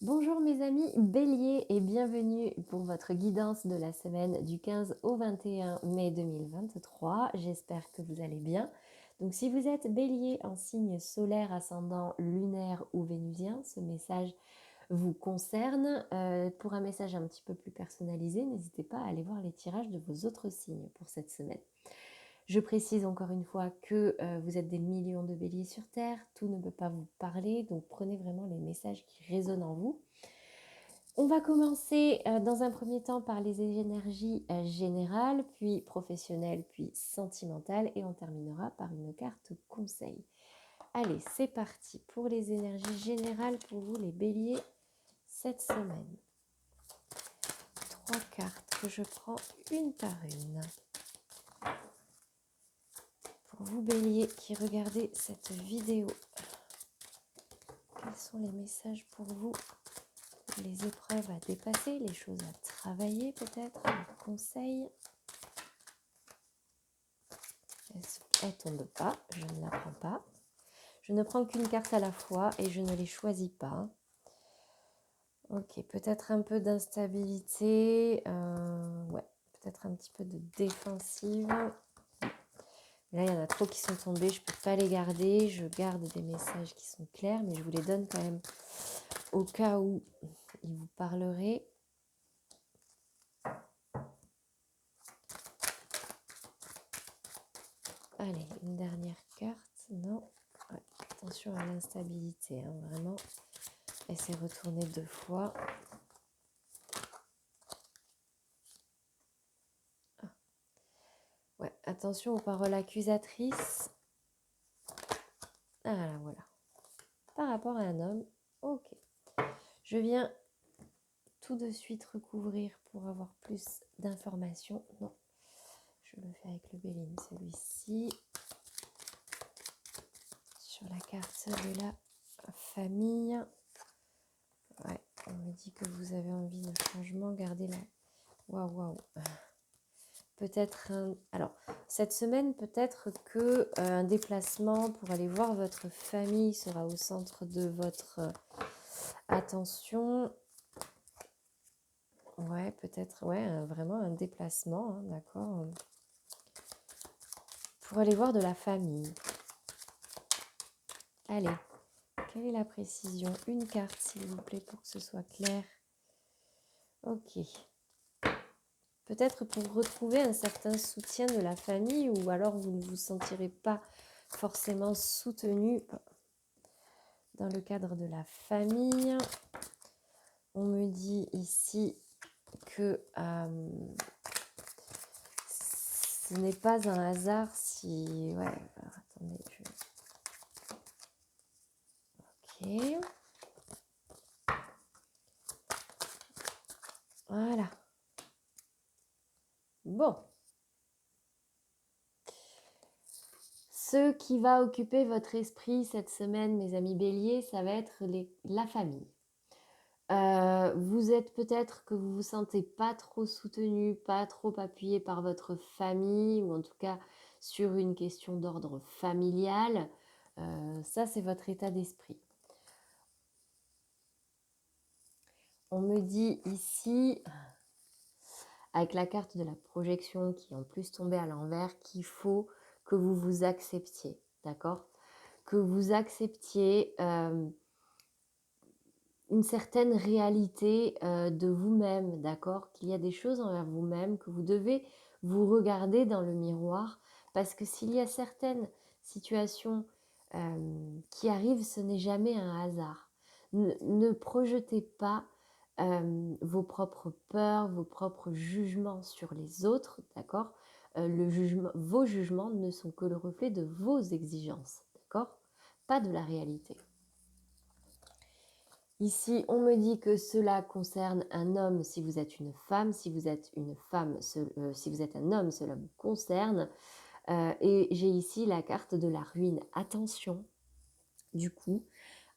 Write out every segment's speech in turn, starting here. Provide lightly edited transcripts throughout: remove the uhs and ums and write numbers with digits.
Bonjour mes amis Bélier et bienvenue pour votre guidance de la semaine du 15 au 21 mai 2023. J'espère que vous allez bien. Donc si vous êtes Bélier en signe solaire, ascendant, lunaire ou vénusien, ce message vous concerne. Pour un message un petit peu plus personnalisé, n'hésitez pas à aller voir les tirages de vos autres signes pour cette semaine. Je précise encore une fois que vous êtes des millions de béliers sur Terre, tout ne peut pas vous parler, donc prenez vraiment les messages qui résonnent en vous. On va commencer dans un premier temps par les énergies générales, puis professionnelles, puis sentimentales, et on terminera par une carte conseil. Allez, c'est parti pour les énergies générales pour vous les béliers cette semaine. 3 cartes que je prends une par une. Pour vous béliers qui regardez cette vidéo, quels sont les messages pour vous? Les épreuves à dépasser, les choses à travailler peut-être, les conseils. Elle ne tombe pas, je ne la prends pas. Je ne prends qu'une carte à la fois et je ne les choisis pas. Ok, peut-être un peu d'instabilité, ouais, peut-être un petit peu de défensive. Là, il y en a trop qui sont tombés, je ne peux pas les garder. Je garde des messages qui sont clairs, mais je vous les donne quand même au cas où ils vous parleraient. Allez, une dernière carte. Non, ouais, attention à l'instabilité, hein, vraiment. Elle s'est retournée 2 fois. Ouais, attention aux paroles accusatrices. Ah, voilà. Par rapport à un homme, ok. Je viens tout de suite recouvrir pour avoir plus d'informations. Non, je le fais avec le Béline, celui-ci. Sur la carte de la famille. Ouais, on me dit que vous avez envie de changement. Gardez la... Waouh. Peut-être un... Alors, cette semaine, peut-être qu'un déplacement pour aller voir votre famille sera au centre de votre attention. Ouais, peut-être, ouais, vraiment un déplacement, hein, d'accord. Pour aller voir de la famille. Allez, quelle est la précision? Une carte, s'il vous plaît, pour que ce soit clair. Ok. Peut-être pour retrouver un certain soutien de la famille ou alors vous ne vous sentirez pas forcément soutenu dans le cadre de la famille. On me dit ici que ce n'est pas un hasard si... Ouais, alors, attendez, Ok. Voilà. Bon. Ce qui va occuper votre esprit cette semaine, mes amis béliers, ça va être la famille. Vous êtes peut-être que vous vous sentez pas trop soutenu, pas trop appuyé par votre famille, ou en tout cas sur une question d'ordre familial. Ça, c'est votre état d'esprit. On me dit ici, avec la carte de la projection qui est en plus tombée à l'envers, qu'il faut que vous vous acceptiez, d'accord? Que vous acceptiez une certaine réalité de vous-même, d'accord? Qu'il y a des choses envers vous-même, que vous devez vous regarder dans le miroir, parce que s'il y a certaines situations qui arrivent, ce n'est jamais un hasard. Ne projetez pas vos propres peurs, vos propres jugements sur les autres, d'accord? Vos jugements ne sont que le reflet de vos exigences, d'accord? Pas de la réalité. Ici, on me dit que cela concerne un homme si vous êtes une femme. Si vous êtes une femme, si vous êtes un homme, cela vous concerne. Et j'ai ici la carte de la ruine. Attention, du coup,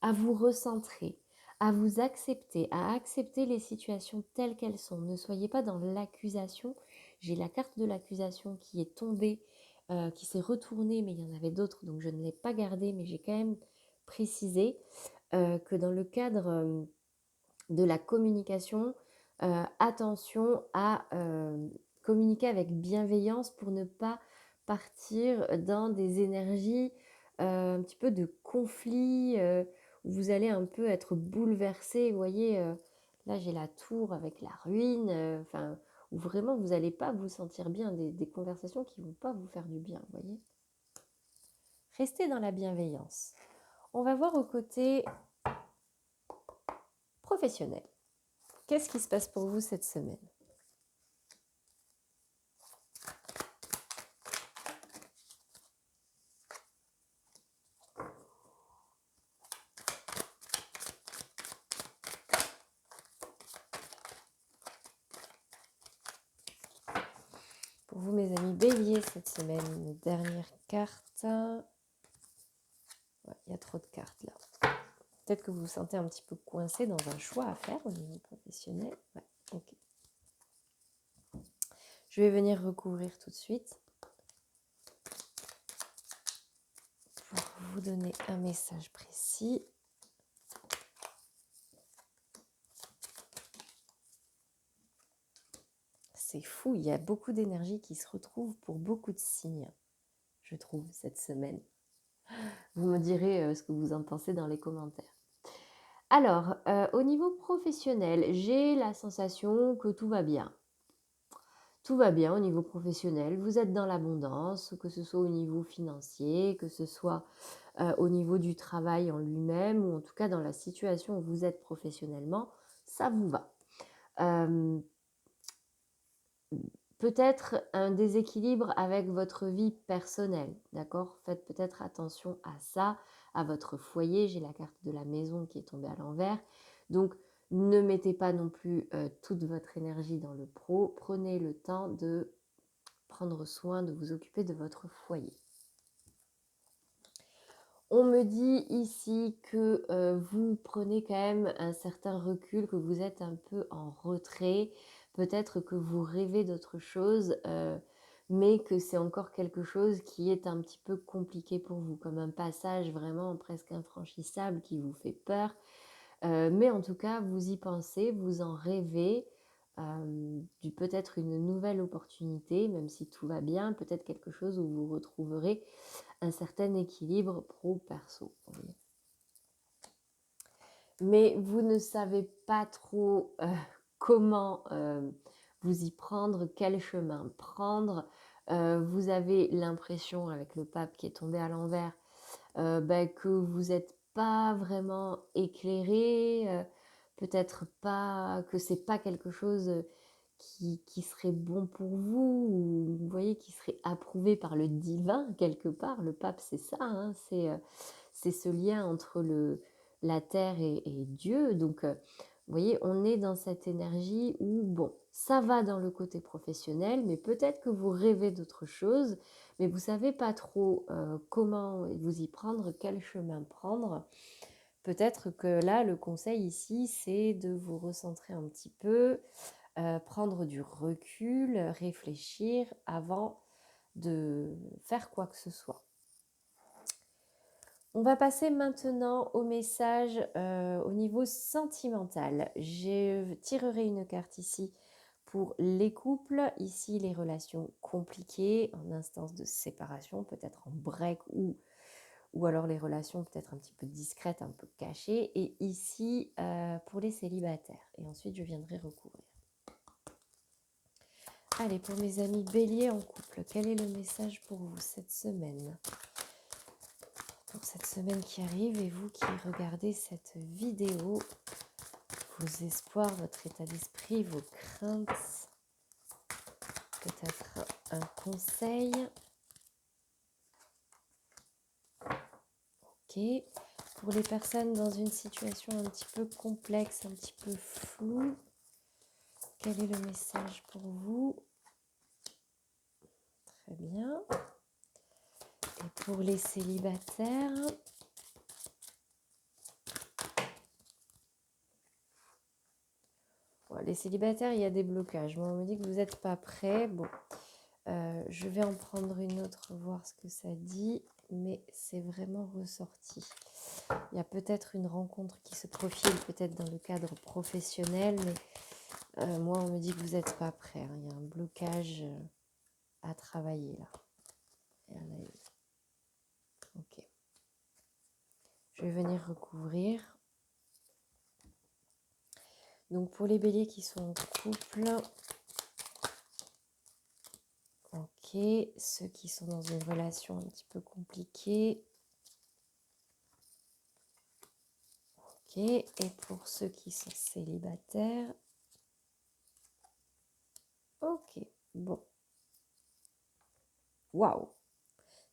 à vous recentrer, à vous accepter, à accepter les situations telles qu'elles sont. Ne soyez pas dans l'accusation. J'ai la carte de l'accusation qui est tombée, qui s'est retournée, mais il y en avait d'autres, donc je ne l'ai pas gardée, mais j'ai quand même précisé que dans le cadre de la communication. Attention à communiquer avec bienveillance pour ne pas partir dans des énergies un petit peu de conflit, où vous allez un peu être bouleversé. Vous voyez, là j'ai la tour avec la ruine, enfin, où vraiment vous n'allez pas vous sentir bien, des conversations qui ne vont pas vous faire du bien, vous voyez. Restez dans la bienveillance. On va voir au côté professionnel. Qu'est-ce qui se passe pour vous cette semaine? Pour vous, mes amis béliers, cette semaine, une dernière carte. Ouais, il y a trop de cartes là. Peut-être que vous vous sentez un petit peu coincé dans un choix à faire au niveau professionnel. Ouais, ok. Je vais venir recouvrir tout de suite pour vous donner un message précis. C'est fou, il y a beaucoup d'énergie qui se retrouve pour beaucoup de signes, je trouve, cette semaine. Vous me direz ce que vous en pensez dans les commentaires. Alors, au niveau professionnel, j'ai la sensation que tout va bien. Tout va bien au niveau professionnel, vous êtes dans l'abondance, que ce soit au niveau financier, que ce soit au niveau du travail en lui-même, ou en tout cas dans la situation où vous êtes professionnellement, ça vous va. Peut-être un déséquilibre avec votre vie personnelle, d'accord? Faites peut-être attention à ça, à votre foyer. J'ai la carte de la maison qui est tombée à l'envers. Donc, ne mettez pas non plus toute votre énergie dans le pro. Prenez le temps de prendre soin, de vous occuper de votre foyer. On me dit ici que vous prenez quand même un certain recul, que vous êtes un peu en retrait. Peut-être que vous rêvez d'autre chose, mais que c'est encore quelque chose qui est un petit peu compliqué pour vous, comme un passage vraiment presque infranchissable qui vous fait peur. Mais en tout cas, vous y pensez, vous en rêvez, peut-être une nouvelle opportunité, même si tout va bien, peut-être quelque chose où vous retrouverez un certain équilibre pro-perso. Mais vous ne savez pas trop comment vous y prendre, quel chemin prendre. Vous avez l'impression, avec le pape qui est tombé à l'envers, que vous n'êtes pas vraiment éclairé, peut-être pas, que c'est pas quelque chose qui serait bon pour vous, ou vous voyez, qui serait approuvé par le divin quelque part. Le pape, c'est ça, hein, c'est ce lien entre la terre et Dieu. Donc, vous voyez, on est dans cette énergie où, bon, ça va dans le côté professionnel, mais peut-être que vous rêvez d'autre chose, mais vous ne savez pas trop comment vous y prendre, quel chemin prendre. Peut-être que là, le conseil ici, c'est de vous recentrer un petit peu, prendre du recul, réfléchir avant de faire quoi que ce soit. On va passer maintenant au message au niveau sentimental. Je tirerai une carte ici pour les couples, ici les relations compliquées, en instance de séparation, peut-être en break, ou alors les relations peut-être un petit peu discrètes, un peu cachées, et ici pour les célibataires. Et ensuite je viendrai recouvrir. Allez, pour mes amis béliers en couple, quel est le message pour vous cette semaine? Pour cette semaine qui arrive, et vous qui regardez cette vidéo, vos espoirs, votre état d'esprit, vos craintes, peut-être un conseil. Ok. Pour les personnes dans une situation un petit peu complexe, un petit peu floue, quel est le message pour vous? Très bien. Et pour les célibataires, les célibataires, il y a des blocages. Bon, on me dit que vous n'êtes pas prêts. Bon, Je vais en prendre une autre, voir ce que ça dit, mais c'est vraiment ressorti. Il y a peut-être une rencontre qui se profile, peut-être dans le cadre professionnel, mais moi, on me dit que vous n'êtes pas prêt, hein. Il y a un blocage à travailler là. Il y en a eu. Ok. Je vais venir recouvrir. Donc pour les béliers qui sont en couple, ok, ceux qui sont dans une relation un petit peu compliquée, ok, et pour ceux qui sont célibataires, ok, bon, waouh,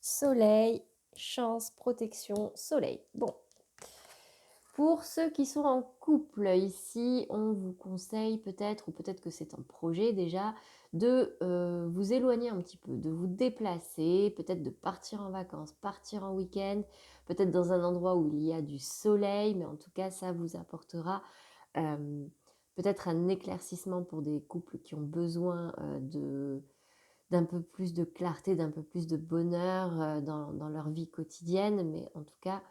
soleil, chance, protection, soleil, bon. Pour ceux qui sont en couple, ici, on vous conseille peut-être, ou peut-être que c'est un projet déjà, de vous éloigner un petit peu, de vous déplacer, peut-être de partir en vacances, partir en week-end, peut-être dans un endroit où il y a du soleil, mais en tout cas, ça vous apportera peut-être un éclaircissement pour des couples qui ont besoin d'un peu plus de clarté, d'un peu plus de bonheur dans leur vie quotidienne, mais en tout cas,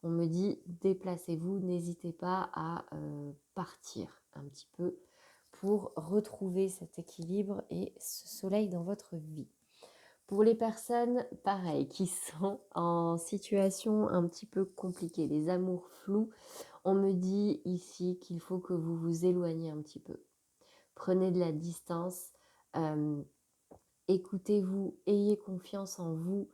on me dit déplacez-vous, n'hésitez pas à partir un petit peu pour retrouver cet équilibre et ce soleil dans votre vie. Pour les personnes, pareil, qui sont en situation un petit peu compliquée, les amours flous, on me dit ici qu'il faut que vous vous éloigniez un petit peu. Prenez de la distance, écoutez-vous, ayez confiance en vous.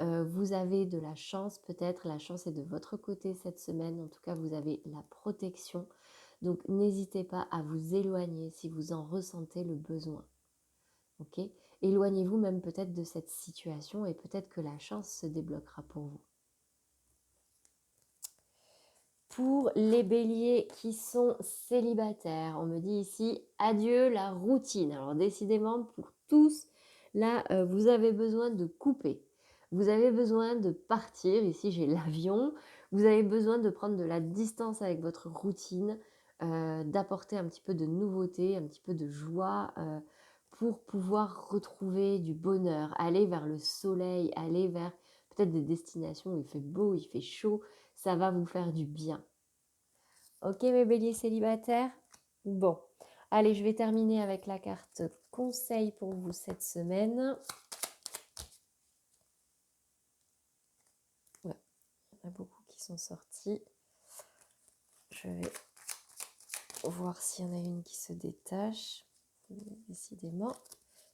Vous avez de la chance, peut-être la chance est de votre côté cette semaine, en tout cas vous avez la protection, donc n'hésitez pas à vous éloigner si vous en ressentez le besoin, ok? Éloignez-vous même peut-être de cette situation et peut-être que la chance se débloquera pour vous. Pour les béliers qui sont célibataires, on me dit ici adieu la routine. Alors décidément pour tous, là vous avez besoin de couper. Vous avez besoin de partir, ici j'ai l'avion, vous avez besoin de prendre de la distance avec votre routine, d'apporter un petit peu de nouveauté, un petit peu de joie pour pouvoir retrouver du bonheur, aller vers le soleil, aller vers peut-être des destinations où il fait beau, il fait chaud, ça va vous faire du bien. Ok mes béliers célibataires? Bon, allez, je vais terminer avec la carte conseil pour vous cette semaine. Ouais, il y en a beaucoup qui sont sortis. Je vais voir s'il y en a une qui se détache. Décidément.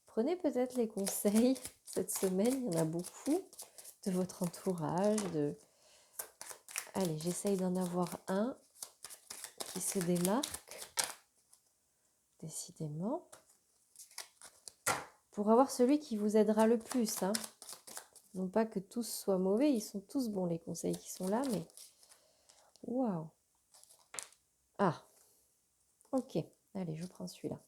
Prenez peut-être les conseils cette semaine, il y en a beaucoup, de votre entourage. Allez, j'essaye d'en avoir un qui se démarque, décidément, pour avoir celui qui vous aidera le plus, hein. Non pas que tous soient mauvais, ils sont tous bons les conseils qui sont là, mais waouh. Ah, ok, allez, je prends celui-là.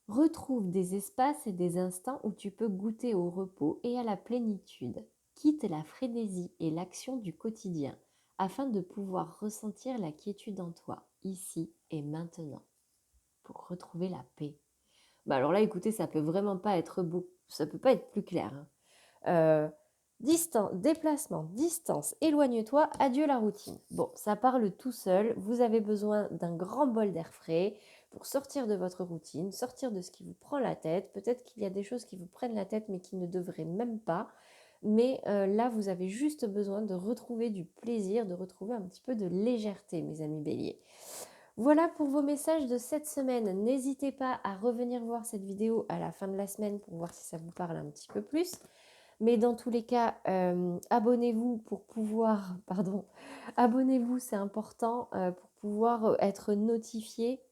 Retrouve des espaces et des instants où tu peux goûter au repos et à la plénitude. Quitte la frénésie et l'action du quotidien afin de pouvoir ressentir la quiétude en toi, ici et maintenant, pour retrouver la paix. Bah alors là, écoutez, ça peut vraiment pas être beau, ça peut pas être plus clair, hein. Distance, déplacement, distance, éloigne-toi, adieu la routine. Bon, ça parle tout seul. Vous avez besoin d'un grand bol d'air frais pour sortir de votre routine, sortir de ce qui vous prend la tête. Peut-être qu'il y a des choses qui vous prennent la tête mais qui ne devraient même pas. Mais là, vous avez juste besoin de retrouver du plaisir, de retrouver un petit peu de légèreté, mes amis béliers. Voilà pour vos messages de cette semaine. N'hésitez pas à revenir voir cette vidéo à la fin de la semaine pour voir si ça vous parle un petit peu plus. Mais dans tous les cas, abonnez-vous pour pouvoir, abonnez-vous, c'est important pour pouvoir être notifié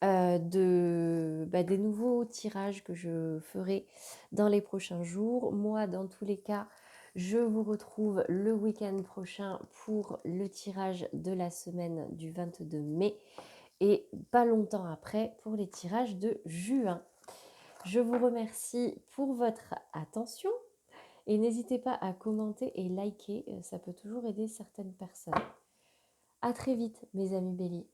des nouveaux tirages que je ferai dans les prochains jours. Moi, dans tous les cas, je vous retrouve le week-end prochain pour le tirage de la semaine du 22 mai et pas longtemps après pour les tirages de juin. Je vous remercie pour votre attention et n'hésitez pas à commenter et liker, ça peut toujours aider certaines personnes. À très vite mes amis béliers.